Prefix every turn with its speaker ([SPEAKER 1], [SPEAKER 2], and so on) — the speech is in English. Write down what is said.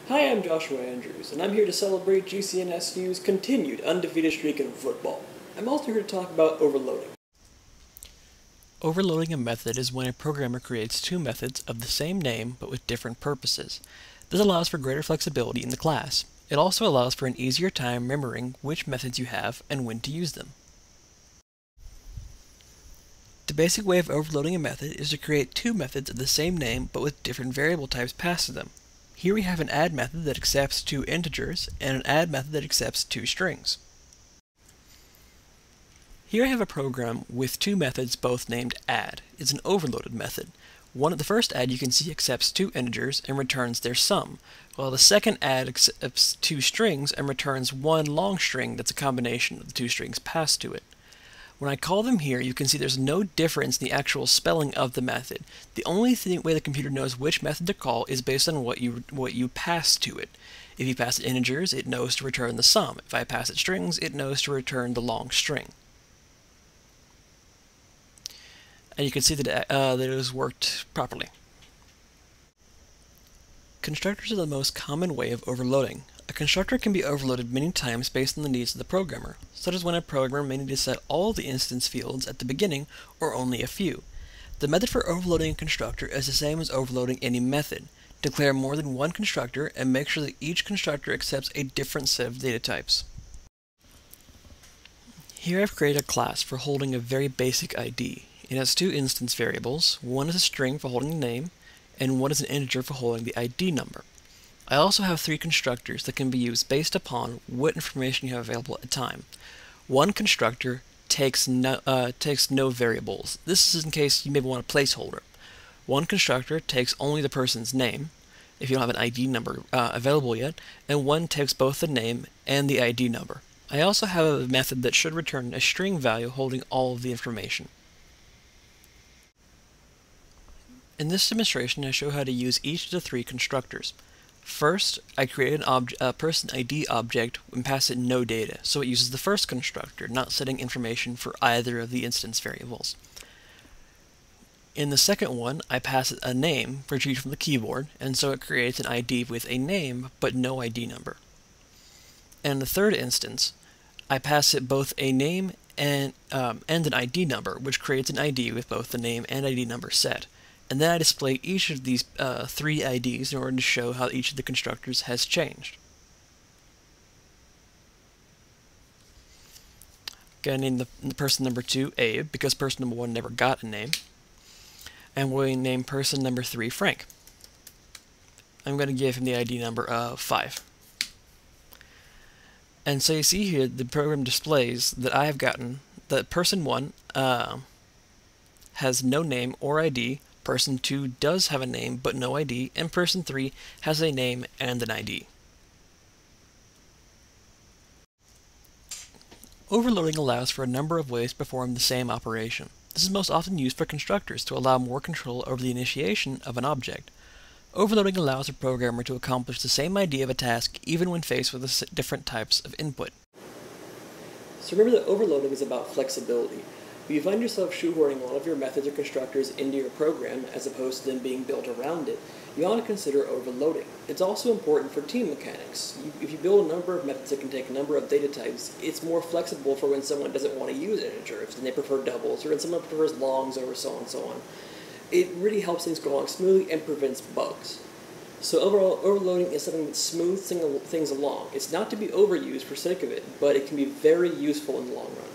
[SPEAKER 1] Hi, I'm Joshua Andrews, and I'm here to celebrate GCNSU's continued undefeated streak in football. I'm also here to talk about overloading.
[SPEAKER 2] Overloading a method is when a programmer creates two methods of the same name but with different purposes. This allows for greater flexibility in the class. It also allows for an easier time remembering which methods you have and when to use them. The basic way of overloading a method is to create two methods of the same name but with different variable types passed to them. Here we have an add method that accepts two integers and an add method that accepts two strings. Here I have a program with two methods both named add. It's an overloaded method. The first add you can see accepts two integers and returns their sum, while the second add accepts two strings and returns one long string that's a combination of the two strings passed to it. When I call them here, you can see there's no difference in the actual spelling of the method. The only way the computer knows which method to call is based on what you pass to it. If you pass it integers, it knows to return the sum. If I pass it strings, it knows to return the long string. And you can see that it has worked properly. Constructors are the most common way of overloading. A constructor can be overloaded many times based on the needs of the programmer, such as when a programmer may need to set all the instance fields at the beginning or only a few. The method for overloading a constructor is the same as overloading any method. Declare more than one constructor and make sure that each constructor accepts a different set of data types. Here I've created a class for holding a very basic ID. It has two instance variables. One is a string for holding the name, and one is an integer for holding the ID number. I also have three constructors that can be used based upon what information you have available at the time. One constructor takes no variables. This is in case you maybe want a placeholder. One constructor takes only the person's name, if you don't have an ID number available yet, and one takes both the name and the ID number. I also have a method that should return a string value holding all of the information. In this demonstration, I show how to use each of the three constructors. First, I create a person ID object and pass it no data, so it uses the first constructor, not setting information for either of the instance variables. In the second one, I pass it a name retrieved from the keyboard, and so it creates an ID with a name but no ID number. And in the third instance, I pass it both a name and an ID number, which creates an ID with both the name and ID number set. And then I display each of these three IDs in order to show how each of the constructors has changed. Going to name the person number 2 Abe, because person number 1 never got a name. And we'll name person number 3 Frank. I'm going to give him the ID number of 5. And so you see here, the program displays that I have gotten that person 1 has no name or ID, person 2 does have a name but no ID, and person 3 has a name and an ID. Overloading allows for a number of ways to perform the same operation. This is most often used for constructors to allow more control over the initiation of an object. Overloading allows a programmer to accomplish the same idea of a task even when faced with different types of input.
[SPEAKER 1] So remember that overloading is about flexibility. If you find yourself shoehorning all of your methods or constructors into your program as opposed to them being built around it, you ought to consider overloading. It's also important for team mechanics. If you build a number of methods that can take a number of data types, it's more flexible for when someone doesn't want to use integers and they prefer doubles, or when someone prefers longs over so on and so on. It really helps things go along smoothly and prevents bugs. So overall, overloading is something that smooths things along. It's not to be overused for sake of it, but it can be very useful in the long run.